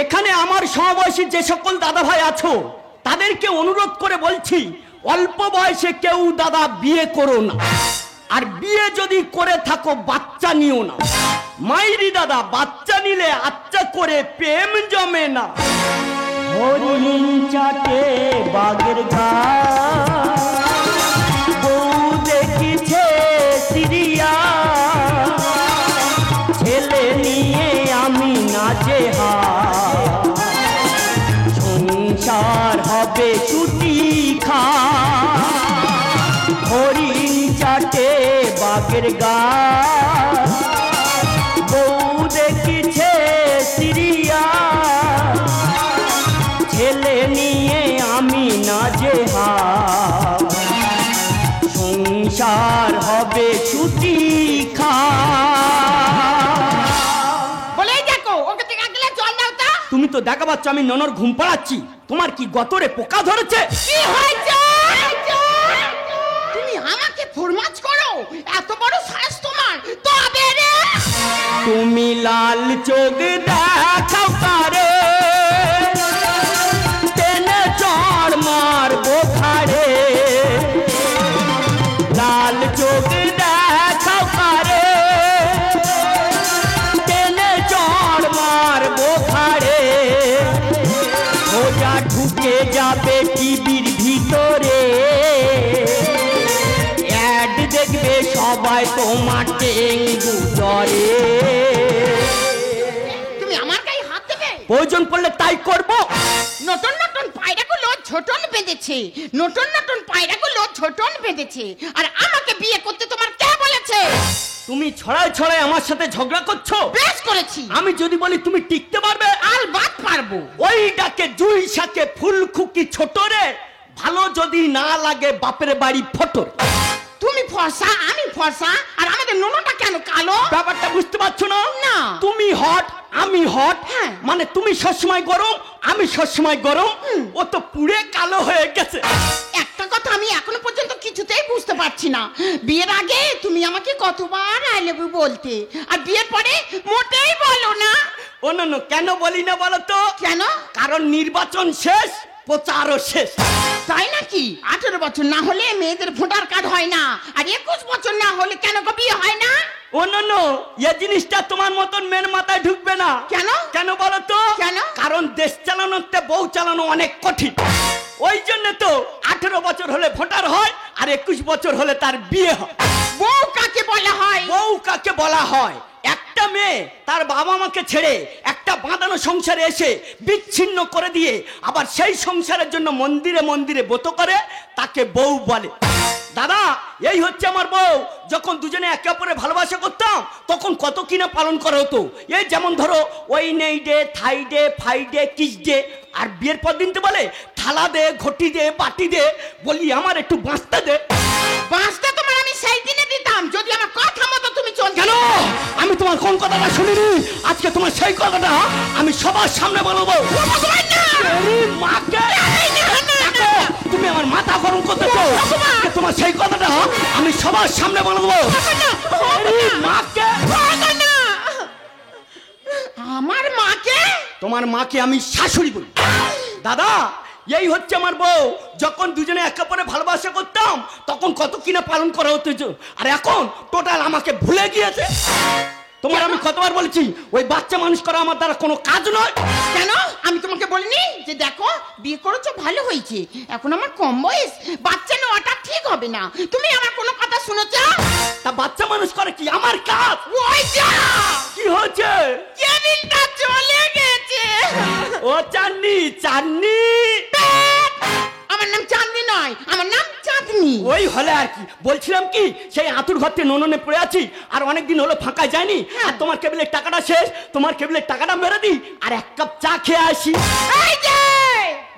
এখানে আমার সমবয়সী যে সকল দাদা ভাই আছো তাদেরকে অনুরোধ করে বলছি, অল্প বয়সে কেউ দাদা বিয়ে করো না, আর বিয়ে যদি করে থাকো বাচ্চা নিও না। মাইরি দাদা, বাচ্চা নিলে আচ্ছা করে প্রেম জমে না। হরিণ চাটে বাগের গা, বউ দেখিছে সিরিয়া, ছেলে নিয়ে আমি নাচে হা, সংসার হবে ছুটি খা। হরিণ চাটে বাগের গা, বউ দেখিছে সিরিয়া, ছেলে নিয়ে আমি নাচে হা, সংসার হবে ছুটি খা। তুমি তো দেখা পাচ্ছ আমি ননর ঘুম পাড়াচ্ছি, তোমার কি গতরে পোকা ধরেছে? কি হয়েছে? তুমি আমাকে ফরমাজ করো, এত বড় সাহস তোমার? তবে রে তুমি লাল চোখ দেখাও তারে, টেনে চড় মারবো খাড়ে। লাল চোখ দেখাও তারে, টেনে চড় মারবো খাড়ে। সোজা ঢুকে যাবে টিভির ভিতরে, অ্যাড দেখবে সবাই তোমার টেঙ্গু জ্বরে। তুমি আমার গায়ে হাত দেবে? প্রয়োজন পড়লে তাই করব। নতুন নতুন পায়রাগুলো ছোটন বেঁধেছে, নতুন নতুন পায়রাগুলো ছোটন বেঁধেছে, আর আমাকে বিয়ে করতে তোমার কে বলেছে? তুমি ছড়ায় ছড়ায় আমার সাথে ঝগড়া করছো। বেশ করেছি। আমি যদি বলি তুমি টিকতে পারবে? আলবাত পারবো। ওই ডাকে জুই শাকে ফুল খুকি ছোট রে, ভালো যদি না লাগে বাপের বাড়ি ফটো। তুমি ফর্সা, আমি ফর্সা, আর আমাদের নোনোটা কেন কালো? ব্যাপারটা বুঝতে পারছো না? না। তুমি হট আমি হট, হ্যাঁ। মানে তুমি সবসময় গরম আমি সবসময় গরম, ও তো পুড়ে কালো হয়ে গেছে। একটা কথা আমি এখনো পর্যন্ত কিছুতেই বুঝতে পারছি না, বিয়ের আগে তুমি আমাকে কতবার আই লাভ ইউ বলতে, আর বিয়ের পরে মোটেই বলো না। ও না, কেন বলি না বলো তো? কেন? কারণ নির্বাচন শেষ, প্রচারও শেষ। তাই নাকি? 18 বছর না হলে মেয়েদের ভোটার কার্ড হয় না, আর 21 বছর না হলে কেন গো বিয়ে হয় না? ও নো, এই জিনিসটা তোমার মতন মেয়ের মাথায় ঢুকবে না। কেন? কেন বলো তো? কেন? কারণ দেশ চালানোতে বউ চালানো অনেক কঠিন। ওই জন্য তো 18 বছর হলে ভোটার হয়, আর 21 বছর হলে তার বিয়ে হয়। বউ কাকে বলা হয়? বউ কাকে বলা হয়? একটা মেয়ে তার বাবা মাকে ছেড়ে একটা বাঁধানো সংসারে এসে বিচ্ছিন্ন করে দিয়ে আবার সেই সংসারের জন্য মন্দিরে মন্দিরে ব্রত করে, তাকে বউ বলে। দাদা, এই হচ্ছে আমার বউ। যখন দুজনে একে অপরে ভালোবাসা করতাম তখন কত কিনা পালন করা হতো। এই যেমন ধরো ওই নেই ডে, থাই ডে, ফাই ডে, কিস ডে। আর বিয়ের পর দিন তো বলে থালা দে, ঘটি দে, বাটি দে। বলি আমার একটু বাঁচতে দে। বাঁচতে তোমার আমি সেই দিনে দিতাম যদি আমার কথা মতো তুমি চলতে। কেন? আমি তোমার কোন কথাটা শুনিনি, আজকে তোমার সেই কথাটা আমি সবার সামনে বলবো। তুমি আমার মাথা গরম করতেছো, তোমার সেই কথাটা আমি সবার সামনে বলবো। আমার মাকে? তোমার মাকে আমি শাশুড়ি বলি। দাদা, এই হচ্ছে আমার বউ। যখন দুজনে একে অপরে ভালোবাসা করতাম তখন কত কিনা পালন করা হতো, আর এখন টোটাল আমাকে ভুলে গিয়েছে। তোমার আমি কতবার বলেছি ওই বাচ্চা মানুষ করা আমার দ্বারা কোনো কাজ নয়। কেন? আমি তোমাকে বলিনি যে দেখো বিয়ে করেছো ভালো হয়েছে, এখন আমার কম বয়স, বাচ্চা নেওয়াটা ঠিক হবে না? তুমি আমার কোনো কথা শুনেছ? তা বাচ্চা মানুষ করে কি আমার কাজ? ওই যা, কি হচ্ছে? কেবিলটা চলে গেছে। ও চাঁদনি, চাঁদনি। আমার নাম চাঁদনি নয়, আমার নাম চাঁদনি। ওই হলে আর কি। বলছিলাম কি, সেই আতুর ঘর থেকে নননে পড়ে আছি, আর অনেকদিন হলো ফাঁকা যায়নি। আর তোমার কেবিলের টাকাটা শেষ, তোমার কেবিলের টাকাটা মেরে দিই আর এক কাপ চা খেয়ে আসি। এই যে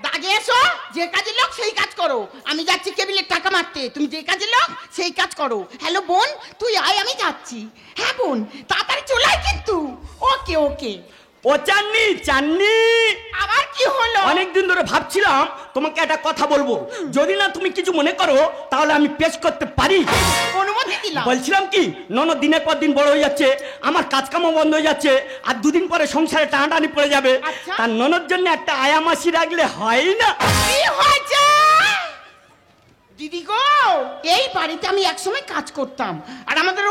দাগে এসো, যে কাজের লোক সেই কাজ করো। আমি যাচ্ছি কেবিলের টাকা মারতে, তুমি যে কাজের লোক সেই কাজ করো। হ্যালো বোন, তুই আয়, আমি যাচ্ছি। হ্যাঁ বোন, তাড়াতাড়ি চলে আয় কিন্তু। ওকে ওকে। ও চাঁদনি, চাঁদনি। আবার কি হলো? অনেকদিন ধরে ভাবছিলাম তোমাকে একটা কথা বলবো, যদি না তুমি কিছু মনে করো তাহলে আমি পেশ করতে পারি। অনুমতি দিলাম। বলছিলাম কি, ননদ দিনের পর দিন বড় হয়ে যাচ্ছে, আমার কাজকামও বন্ধ হয়ে যাচ্ছে, আর দুদিন পরে সংসারে টানাটানি পড়ে যাবে। আচ্ছা। তার ননদ জন্য একটা আয়া মাসি রাখলে হয় না? কি হয়েছে দিদি গো? এই বাড়িতে আমি একসময় কাজ করতাম, আর আমাদের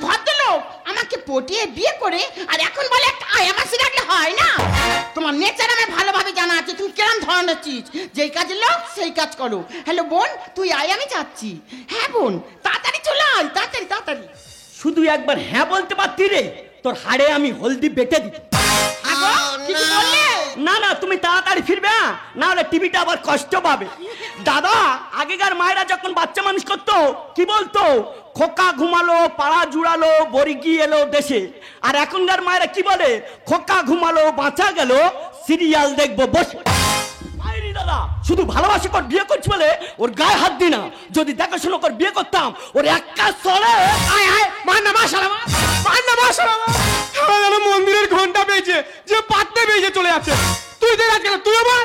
ভদ্রলোক আমাকে পটিয়ে বিয়ে করে, আর এখন বলে একটা আয়া মাসি রাখলে হয় না। তোমার নেচার আমার ভালোভাবে জানা আছে, তুমি কেমন ধরনের চিজ, যেই কাজের লোক সেই কাজ করো। হ্যালো বোন, তুই আয়, আমি যাচ্ছি। হ্যাঁ বোন, তাড়াতাড়ি চলে আয়, তাড়াতাড়ি তাড়াতাড়ি। শুধু একবার হ্যাঁ বলতে পারতি রে, তোর হাড়ে আমি হলদি বেটে দিই। আগো কিছু বললে? না না, তুমি তাড়াতাড়ি ফিরবে, হ্যাঁ? না হলে টিভিটা আবার কষ্ট পাবে। দাদা, আগেকার মায়েরা যখন বাচ্চা মানুষ করতো কি বলতো? খোকা ঘুমালো, পাড়া জুড়ালো, বর্গি এলো দেশে। আর এখনকার মায়েরা কি বলে? খোকা ঘুমালো, বাঁচা গেল, সিরিয়াল দেখবো বসে। আইরি দাদা, শুধু ভালোবাসি কর বিয়ে করছি বলে ওর গায়ে হাত দি না। যদি দেখাশোনা কর বিয়ে করতাম, ওর এক কাজ চলে। আয় আয়, মান না মাশাআল্লাহ, মান না মাশাআল্লাহ। আমার যেন মন্দিরের ঘন্টা পেয়েছে, যে পাত্তে পেয়েছে চলে যাচ্ছে। তুই দেখ আজকে, তুই আমার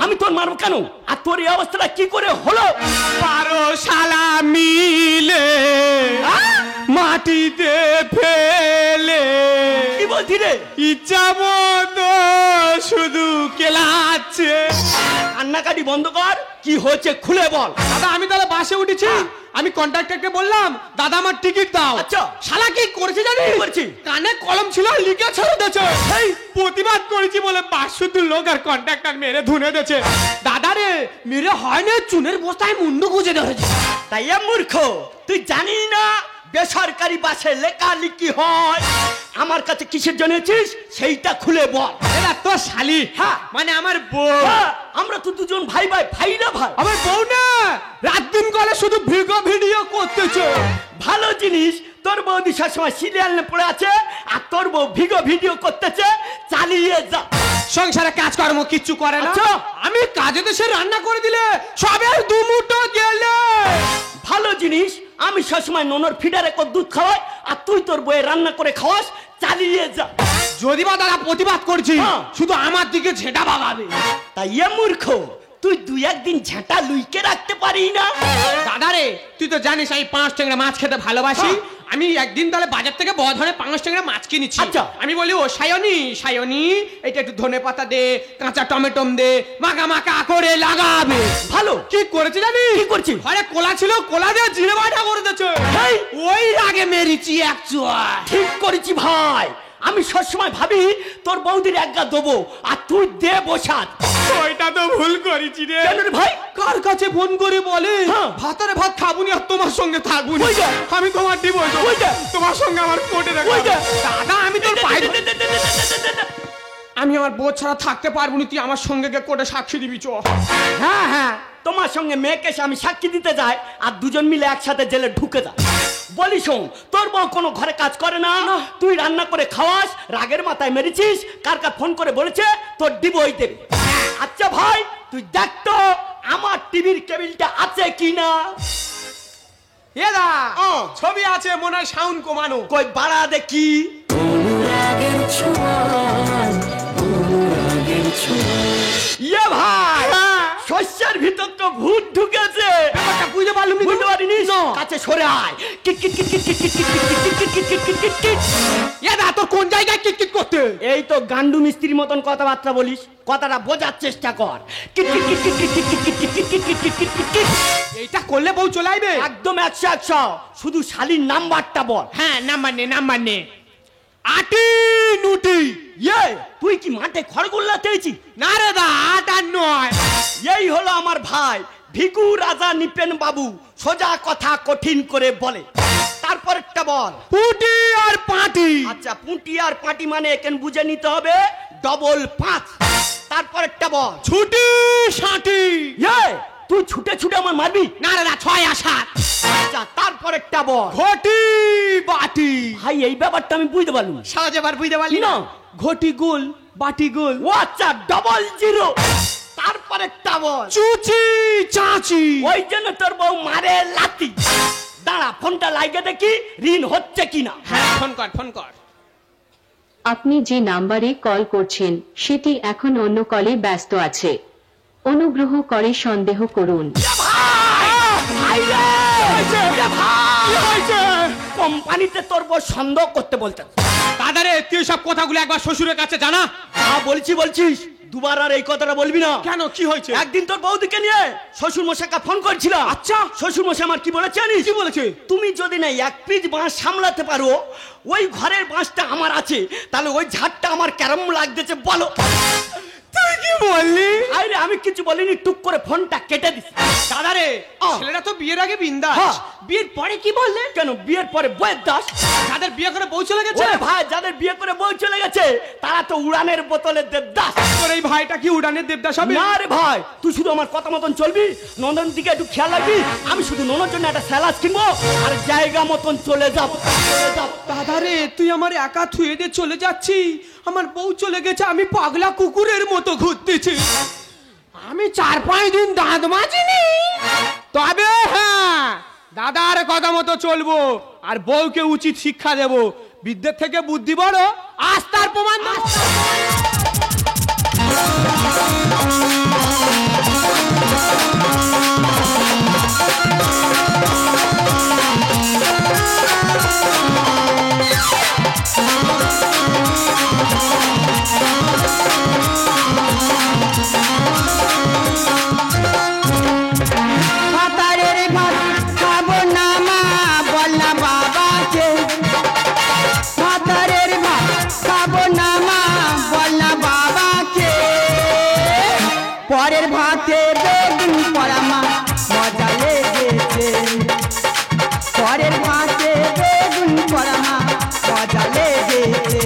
আমি তোর মারবো কেন? আর তোর এই অবস্থাটা কি করে হলো? 12 শালা মিলে মাটিতে ফেলে কি বলছি রে? ইচ্ছা মতো শুধু কেলাচ্ছে। কান্নাকাটি বন্ধ কর, কি হয়েছে খুলে বল। দাদা, আমি তাহলে বাসে উঠেছি, আমি কন্ট্রাক্টরকে বললাম দাদা আমার টিকিট দাও। আচ্ছা। শালা কি করেছে জানিস? কি করেছে? কানে কলম ছিল, লিখে ছেড়ে দিয়েছে। এই প্রতিবাদ করেছি বলে 500 লোক আর কন্ট্রাক্টর মেরে ধুনে দিয়েছে। দাদা রে, মেরে হয় না, চুনের বস্তায় মুন্ডু গুজে ধরেছে। তাই এ মূর্খ, তুই জানিস না বেসরকারি বাসে লেখালেখি হয়? আমার কাছে কিসের জন্য এসেছিস সেইটা খুলে বল। এরা তো শালি, হ্যাঁ। মানে আমার বউ। হ্যাঁ, আমরা তো দুজন ভাই ভাই, ভাই না ভাই। আমার বউ না, রাত দিন করে শুধু ভিডিও করতেছে। ভালো জিনিস, তোর বৌদি সবসময় সিরিয়াল নিয়ে পড়ে আছে, আর তোর বউ ভিডিও করতেছে। চালিয়ে যা। সংসারে কাজকর্ম কিচ্ছু করে না। আচ্ছা। আমি কাজে তো সে রান্না করে দিলে সবে দুমুটো গেলে। ভালো জিনিস, আমি সবসময় ননর ফিডারে কর দুধ খাওয়াই, আর তুই তোর বউয়ে রান্না করে খাওয়াস। চালিয়ে যা। যদি বা তারা প্রতিবাদ করছি, হ্যাঁ। শুধু আমার দিকে ঝেঁটা বাগাবে। তাই এ মূর্খ, তুই দুই একদিন ঝাঁটা লুইকে রাখতে পারি না? দাদা রে, তুই তো জানিস আমি 5 ট্যাংরা মাছ খেতে ভালোবাসি। হ্যাঁ। আমি একদিন তাহলে বাজার থেকে বড় ধরনের 5 ট্যাংরা মাছ কিনেছি। আচ্ছা। আমি বলি, ও সায়নী এটা একটু ধনে পাতা দে, কাঁচা টমেটো দে, মাখা মাখা করে লাগাবে। ভালো। কি করেছে জানিস? কি করছি? আরে কোলা ছিল, কোলা দিয়ে জিরে বাটা করে দিয়েছে। এই, ওই আগে মেরেছি এক চুয়া। ঠিক করেছি ভাই। আমি সবসময় ভাবি তোর বৌদির একগা দেবো, আর তুই দে বসাত। ওইটা তো ভুল করেছি রে। কেন রে ভাই? কার কাছে ফোন করে বলে হ্যাঁ। ভাতারে ভাত খাবুনি আর তোমার সঙ্গে থাকবুনি। ওই যা। আমি তোমার ডিভোর্স দেবো। ওই যা। তোমার সঙ্গে আমার কোর্টে রাখবো। ওই যা। দাদা, আমি তোর পায়ে আমি আমার বউ ছাড়া থাকতে পারবো না, তুই আমার সঙ্গে গিয়ে কোর্টে সাক্ষী দিবি চ। হ্যাঁ হ্যাঁ, তোমার সঙ্গে মেয়েকে এসে আমি সাক্ষী দিতে যাই, আর দুজন মিলে একসাথে জেলে ঢুকে যায়। বলি শোন, তোর বউ কোনো ঘরে কাজ করে না, তুই রান্না করে খাওয়াস, রাগের মাথায় মেরেছিস, কার ফোন করে বলেছে তোর ডিভোর্স দেবে। আচ্ছা ভাই, তুই দেখ তো আমার টিভির কেবিলটা আছে কিনা। এদা ছবি আছে, মনে হয় সাউন্ড কমানো। কই বাড়া দেখি। ইয়ে ভাই, শস্যের ভিতর তো ভূত ঢুকেছে। ব্যাপারটা বুঝতে পারলুম বুঝতে পারিনি? কাছে সরে আয়। কিট কিট কিট কিট কিট কিট কিট কিট কিট কিট কিট কিট কিট। এদা তোর কোন জায়গায় কিটকিট করতে? এই তো গান্ডু মিস্ত্রির মতন কথাবার্তা বলিস, কথাটা বোঝার চেষ্টা কর। কিট কিট কিট কিট কিট কিট কিট কিট কিট কিট কিট কিট কিট কিট। এইটা করলে বউ চলে আসবে? একদম 100 শুধু শালির নাম্বারটা বল। হ্যাঁ, নাম্বার নে। আটি নুটি। ইয়ে, তুই কি মাঠে খড়গোল্লা তেইছি? না রে দা, আটা নয়। এই হলো আমার ভাই ভিকু রাজা নিপেন বাবু, সোজা কথা কঠিন করে বলে। তারপরটা বল। পুটি আর পাটি। আচ্ছা, পুঁটি আর পাটি মানে এখানে বুঝে নিতে হবে ডবল 5। তারপরটা বল। ছুটি সাঁটি। ইয়ে, তুই ছুটে ছুটে আমার মারবি? না রে দা, 6 আর 7। আচ্ছা, তারপরটা বল। ঘটি বাটি। ভাই, এই ব্যাপারটা আমি বুঝতে পারলাম। সহজে বার বুঝতে পারলি না। ঘটি গোল বাটি গোল। ও আচ্ছা, ডবল 0। তারপরটা বল। চুচি চাচি। ওই জন্য তোর বউ মারে লাতি। দাঁড়া, ফোনটা লাগিয়ে দেখি ঋণ হচ্ছে কিনা। হ্যাঁ, ফোন কর। আপনি যে নাম্বারে কল করছেন সেটি এখন অন্য কলে ব্যস্ত আছে। অনুগ্রহ করে সন্দেহ করুন। কোম্পানিতে তোর বউ সন্দেহ করতে বলতে। দাদারে তুই সব কথাগুলো একবার শ্বশুরের কাছে জানা। বলছিস দুবার আর এই কথাটা বলবি না। কেন, কি হয়েছে? একদিন তোর বৌদিকে নিয়ে শ্বশুর মশাইকে ফোন করছিলাম। আচ্ছা। শ্বশুর মশাই আমার কি বলেছে জানিস? কি বলেছে? তুমি যদি না এক পিস বাঁশ সামলাতে পারো, ওই ঘরের বাঁশটা আমার আছে, তাহলে ওই ঝাড়টা আমার কেরম লাগতেছে বলো। তুই কি বললি? আরে আমি কিছু বলিনি, টুক করে ফোনটা কেটে দিস। দাদারে ও। ছেলেরা তো বিয়ের আগে বিন্দাস, হ্যাঁ। বিয়ের পরে কি বললে? কেন বিয়ের পরে বইয়ের দাস? যাদের বিয়ে করে বউ চলে গেছে, ওরে ভাই, যাদের বিয়ে করে বউ চলে গেছে তারা তো উড়ানের বোতলে দেবদাস। তোর এই ভাইটা কি উড়ানের দেবদাস হবে? না রে ভাই, তুই শুধু আমার কথা মতন চলবি, নন্দন দিকে একটু খেয়াল রাখবি। আমি শুধু ননর জন্য একটা স্যালাড কিনবো আর জায়গা মতন চলে যাব। দাদারে তুই আমার একা থুয়ে দিয়ে চলে যাচ্ছি, আমার বউ চলে গেছে, আমি পাগলা কুকুরের মতো ঘুরতেছি। আমি 4-5 দিন দাঁত মাজিনি, তবে হ্যাঁ দাদার কথা মতো চলবো আর বউকে উচিত শিক্ষা দেব। বিদ্যের থেকে বুদ্ধি বড়, আস্থার প্রমাণ দেব। ভাতারের ভাত খাবো না মা, বল না বাবাকে। ভাতারের ভাত খাবো না মা, বল না বাবাকে। পরের ভাতে বেগুন পোড়া মা, মজা লেগেছে। পরের ভাতে বেগুন পোড়া মা, মজা লেগেছে।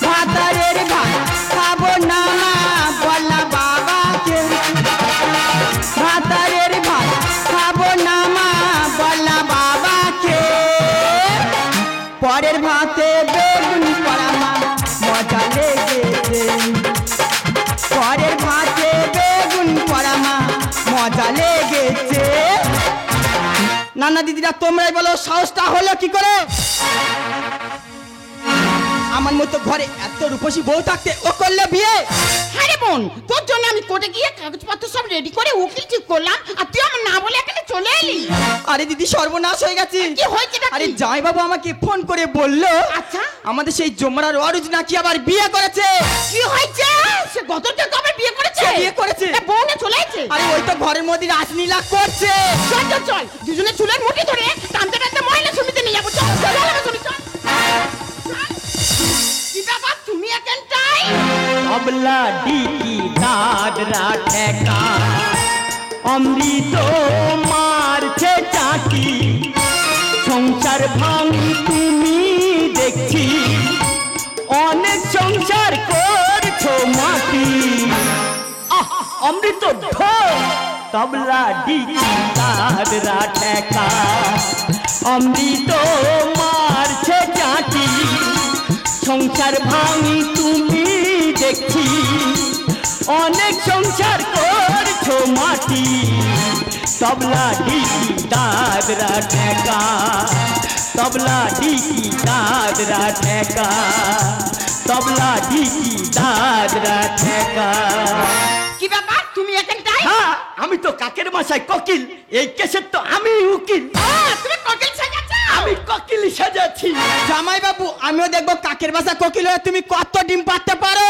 ভাতারের ভাত খাবো না মা, বল না বাবাকে। ভাতারের ভাত খাবো না মা, বল না বাবাকে। পরের ভাতে বেগুন পোড়া মা, মজা লেগেছে। পরের ভাতে বেগুন পোড়া মা, মজা লেগেছে। নানা দিদিরা তোমরাই বলো, সাহসটা হলো কি করে? আমার মতো ঘরে এত রূপসী বউ থাকতে ও করলে বিয়ে? হ্যাঁ রে বোন, তোর জন্য আমি কোর্টে গিয়ে কাগজপত্র সব রেডি করে উকিল ঠিক করলাম, আর তুই আমার না বলে এখানে চলে এলি। আরে দিদি সর্বনাশ হয়ে গেছে। কি হয়েছে? আরে জামাই বাবু আমাকে ফোন করে বললো, আচ্ছা আমাদের সেই জমরার অরুজ নাকি আবার বিয়ে করেছে। কি হয়েছে? সে গতকাল কবে বিয়ে করেছে? বিয়ে করেছে, বউ না চলে গেছে। আরে ওই তো ঘরের মধ্যে রাসলীলা করছে। চল চল চল, দুজনে চুলের মুঠি ধরে টানতে টানতে মহিলা সমিতি নিয়ে যাবো। চল চল চল চল। তুমি এখানটাই তবলা ডিকি দাদরা ঠেকা, অমৃত মারছে চাকি, সংসার ভাঙি তুমি দেখছি, অনেক সংসার করছো মাটি। অমৃত ঢোল, তবলা ডিকি দাদরা ঠেকা, অমৃত মারছে চাকি, সংসার ভাঙি তুমি দেখছি, অনেক সংসার করছো মাটি। তবলা ডিকি দাদরা ঠেকা, তবলা ডিকি দাদরা ঠেকা, তবলা ডিকি দাদরা ঠেকা। কি ব্যাপার, তুমি এখানটাই? হ্যাঁ, আমি তো কাকের বাসায় কোকিল, এই কেসের তো আমি উকিল। তুমি কোকিল সাজাচ্ছো? আমি কোকিল সাজাচ্ছি। জামাই বাবু, আমিও দেখবো কাকের বাসা কোকিল হয়ে তুমি কত ডিম পাড়তে পারো।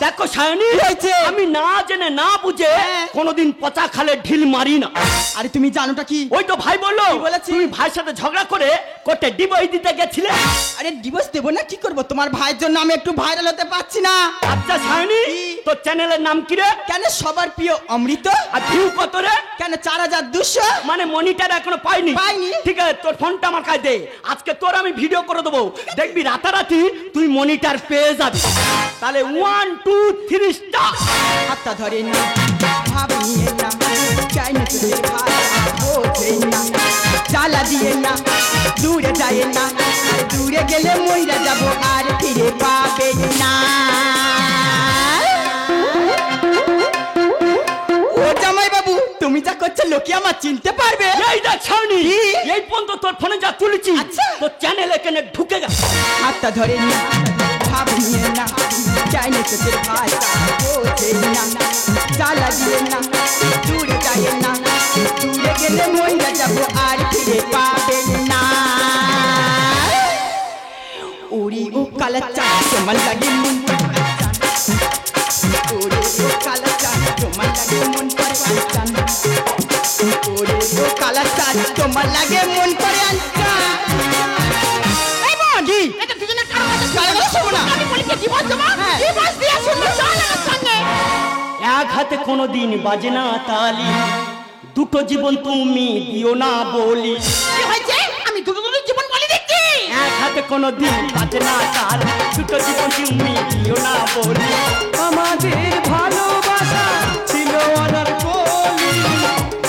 দেখো সায়নী, হয়েছে? আমি না জেনে না বুঝে কোনোদিন পচা খালে ঢিল মারি না। আরে তুমি জানোটা কি? ওই তো ভাই বললো, কি বলেছে? তুমি ভাইয়ের সাথে ঝগড়া করে কোর্টে ডিভোর্স দিতে গেছিলে। আরে ডিভোর্স দেবো না, কি করবো? তোমার ভাইয়ের জন্য আমি একটু ভাইরাল হতে পারছি না। আচ্ছা সায়নী, কি? তোর চ্যানেলের নাম কি রে? কেন সবার প্রিয় অমৃত। আর ভিউ কত রে? কেন 4200। মানে মনিটর এখনো পাইনি। পাইনি? ঠিক আছে, তোর ফোনটা আমার কাছে দে, আজকে তোর আমি ভিডিও করে দেবো, দেখবি রাতারাতি তুই মনিটর পেয়ে যাবি। তাহলে 1 2 3 স্টার। হাতটা ধরে না, ভাব নিয়ে না, চাই না তুমি ভালো বোঝে না, জ্বালা দিয়ে না, দূরে যায় না, আর দূরে গেলে মইরা যাব আর ফিরে পাবে না। ও জামাই বাবু, তুমি যা করছো কি আমার চিনতে পারবে? এই দেখ ছাউনি, এই পর্যন্ত তোর ফোনে যা তুলেছি তোর চ্যানেল এখানে ঢুকে গেছে। হাতটা ধরে না, ভাবিয়ে না, চাইলে তোদের ভাষা বোঝে না, জ্বালা দিয়ে না, দূরে যায় না, দূরে গেলে মইরা যাবো আর ফিরে পাবে না। উড়ি ও কালা চাঁদ তোমার লাগে মন করে আনচান, উড়ি ও কালা চাঁদ তোমার লাগে মন করে আনচান, উড়ি ও কালা চাঁদ তোমার লাগে মন করে আনচান। এই বোন, এটা দুজনে কারো কাছে কারো কথা শোনো না। আমি বলি কি ডিভোর্স দেবো? ডিভোর্স দিয়ে শুনবো চল আমার সঙ্গে। এক হাতে কোনোদিন বাজে না তালি, দুটো জীবন তুমি দিও না বলি। কি হয়েছে? আমি দুটো দুটো জীবন বলি দেখছি। এক হাতে কোনোদিন বাজে না তাল, দুটো জীবন তুমি দিও না বলি। আমাদের ভালোবাসা ছিল অনারকলি,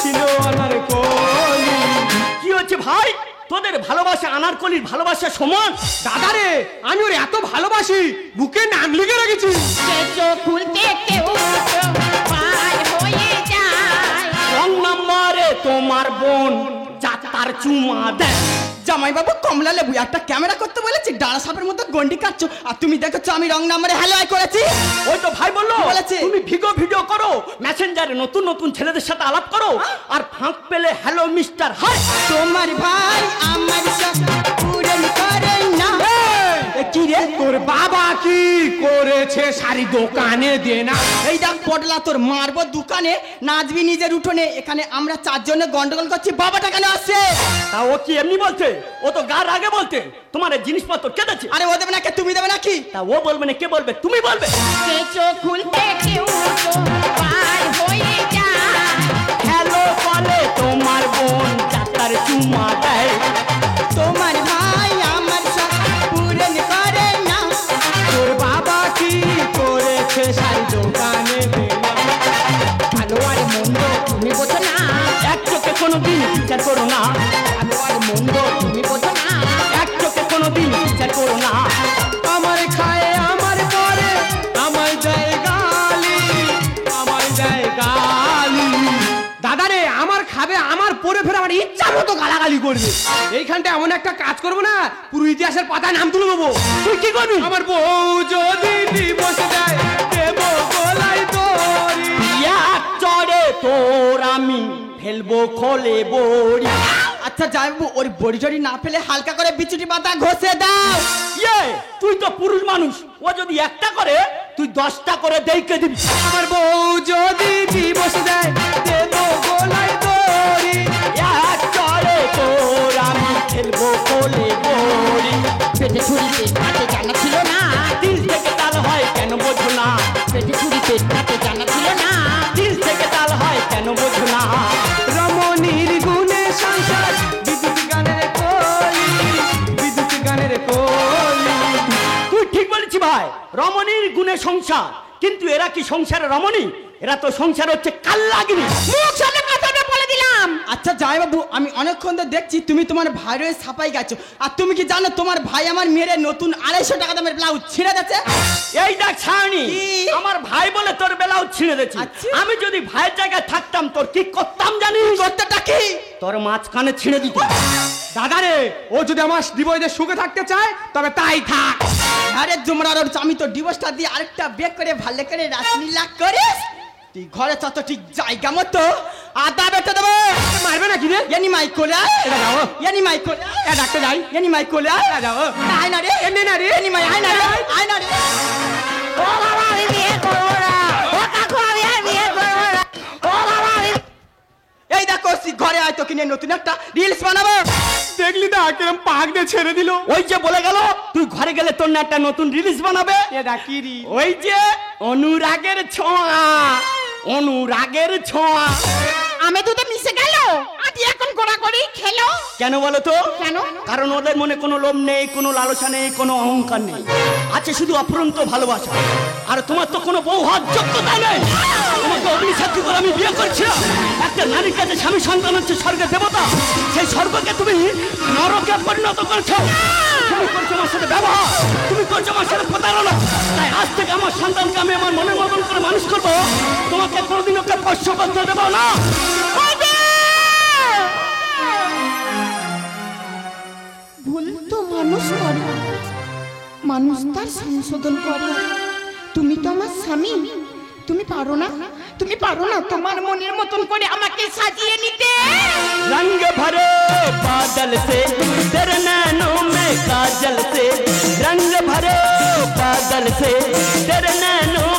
ছিল অনারকলি। কি হচ্ছে ভাই, তোদের ভালোবাসা আনারকলির ভালোবাসা সমান? দাদা রে, আমি ওর এত ভালোবাসি বুকে নাম লিখে রেখেছি। চোখ খুলতে কেউ পার হয়ে যায়। রং নাম্বারে তোমার বোন যা তার চুমা দেয়। জামাই বাবু কমলা লেবু একটা ক্যামেরা করতে বলেছি, ডালা সাপের মতো গন্ডি কাটছো আর তুমি দেখছো আমি রং নাম্বারে হ্যালো আই করেছি। ওই তো ভাই বললো বলেছে? তুমি ভিডিও করো, মেসেঞ্জারে নতুন নতুন ছেলেদের সাথে আলাপ করো, আর ফাঁক পেলে হ্যালো মিস্টার হাই। তোমার ভাই আমার সব পূরণ করে না। এ কি রে, তোর বাবা কি করেছে শাড়ি দোকানে দে না। এই দেখ পটলা তোর মারবো দোকানে, নাচবি নিজের উঠোনে। এখানে আমরা চারজনে গন্ডগোল করছি, বাবাটা কেন আসছে? তা ও কি এমনি বলছে? ও তো গার আগে বলতে তোমার এই জিনিসপত্র কে দিচ্ছে? আরে ও দেবে না কে, তুমি দেবে নাকি? তা ও বলবে না কে বলবে? তুমি বলবে। চোখ খুলতে কেউ পার হয়ে যায়। হ্যালো বলে তোমার বোন যা তার চুমা দেয়। তোমার ভাই আমার সব পূরণ করে না। তোর বাবা কি করেছে শাড়ি দোকানে দে না। ভালো আর মন্দ তুমি বোঝো না, এক চোখে কোনোদিন বিচার করো না, ভালো আর মন্দ তুমি বোঝো না। এক চোখে কোনোদিন বিচার করো না। আমার খায় আমার পরে আমায় দেয় গালি, আমায় দেয় গালি। দাদা রে, আমার খাবে আমার পরে ফের আমার ইচ্ছা মতো গালাগালি করবে। এইখানটা এমন একটা কাজ করবো না, পুরো ইতিহাসের পাতায় নাম তুলে দেবো। তুই কি করবি? আমার বউ যদি দিবস দেয় দেবো গলায় দড়ি। এক চড়ে তোর আমি ফেলবো খোলে বড়ি। আচ্ছা যাই বাবু, ওর বড়ি জড়ি না ফেলে হালকা করে বিচুটি পাতা ঘষে দাও। ইয়ে, তুই তো পুরুষ মানুষ, ও যদি একটা করে তুই 10টা করে দেইকে দিবি। আমার বউ যদি দিবস দেয় দেবো গলায় দড়ি। এক চড়ে তোর আমি ফেলবো খোলে বড়ি। পেটে ছুরি পেট কাটে জানা ছিল না, দিল থেকে তাল হয় কেন বোঝো না? পেটে ছুরি পেট কাটে জানা ছিল না। দিল থেকে তাল হয় কেন বোঝো না? রমণীর গুণে সংসার বিদ্যুৎ গানের কলি, বিদ্যুৎ গানের কলি। তুই ঠিক বলেছি ভাই, রমণীর গুণে সংসার, কিন্তু এরা কি সংসারে রমণী? এরা তো সংসার হচ্ছে কাল্লাগিনী। মুখ সামনে কথাটা বলে দিলাম। আচ্ছা জামাই বাবু, আমি অনেকক্ষণ ধরে দেখছি তুমি তোমার ভাইয়ের হয়ে ছাপাই গেছো, আর তুমি কি জানো তোমার ভাই আমার মেয়ের নতুন 250 টাকা দামের ব্লাউজ ছিঁড়ে দিয়েছে? এই দেখ ছানি, কি? আমার ভাই বলে তোর ব্লাউজ ছিঁড়ে দিয়েছি। আচ্ছা। আমি যদি ভাইয়ের জায়গায় থাকতাম তোর কি করতাম জানিস? করতেটা কি? তোর মাঝখানে ছিঁড়ে দিত। দাদা রে, ও যদি আমার ডিভোর্সে সুখে থাকতে চায় তবে তাই থাক। আরে জুমরার আমি তো ডিভোর্সটা দিয়ে আরেকটা বিয়ে করে ভালো করে রাসলীলা করিস। তুই ঘরে তত ঠিক জায়গা মতো আদা বেটে দেবো। মারবে নাকি রে? ইয়ানি মাই কোলা, এটা যাও। ইয়ানি মাই কোলা, এ ডাক্তার যাই। ইয়ানি মাই কোলা, এটা যাও। আয় না রে, এমনি না রে। ইয়ানি মাই আয় না রে, আয় না রে। ও বাবা আমি বিয়ে করবো না, ও কাকু আমি আর বিয়ে করবো না, ও বাবা আমি। এই দেখো ঘরে আয় তো কিনে নতুন একটা রিলস বানাবো। দেখলি না কিরম পাক দিয়ে ছেড়ে দিল। ওই যে বলে গেল তুই ঘরে গেলে তোর না একটা নতুন রিলিজ বানাবে। এ ডাকিরি। ওই যে অনুরাগের ছোঁয়া, অনুরাগের ছোঁয়া। আমি দুধে মিশে গেল, আটি এখন গোড়া করি খেলো। কেন বলো তো? কেন? কারণ ওদের মনে কোনো লোভ নেই, কোনো লালসা নেই, কোনো অহংকার নেই, আছে শুধু অফুরন্ত ভালোবাসা। আর তোমার তো কোনো বউ হওয়ার যোগ্যতা নেই। তোমাকে অগ্নিসাক্ষী করে আমি বিয়ে করছিলাম। একটা নারীর কাছে স্বামী সন্তান হচ্ছে স্বর্গের দেবতা, সেই স্বর্গকে তুমি নরকে পরিণত করছো। তুমি করছো আমার সাথে ব্যবহার, তুমি করছো আমার সাথে প্রতারণা। তাই আজ থেকে আমার সন্তানকে আমি আমার মনের মতন করে মানুষ করবো, তোমাকে কোনোদিন ওকে স্পর্শ করতে দেবো না। তো মানুষ করে, মানুষ তার সংশোধন করে। তুমি তো আমার স্বামী, তুমি পারো না, তুমি পারো না তোমার মনের মতন করে আমাকে সাজিয়ে নিতে? रंग भरे बादल से तेरे नैनों में काजल से, रंग भरे बादल से तेरे नैनों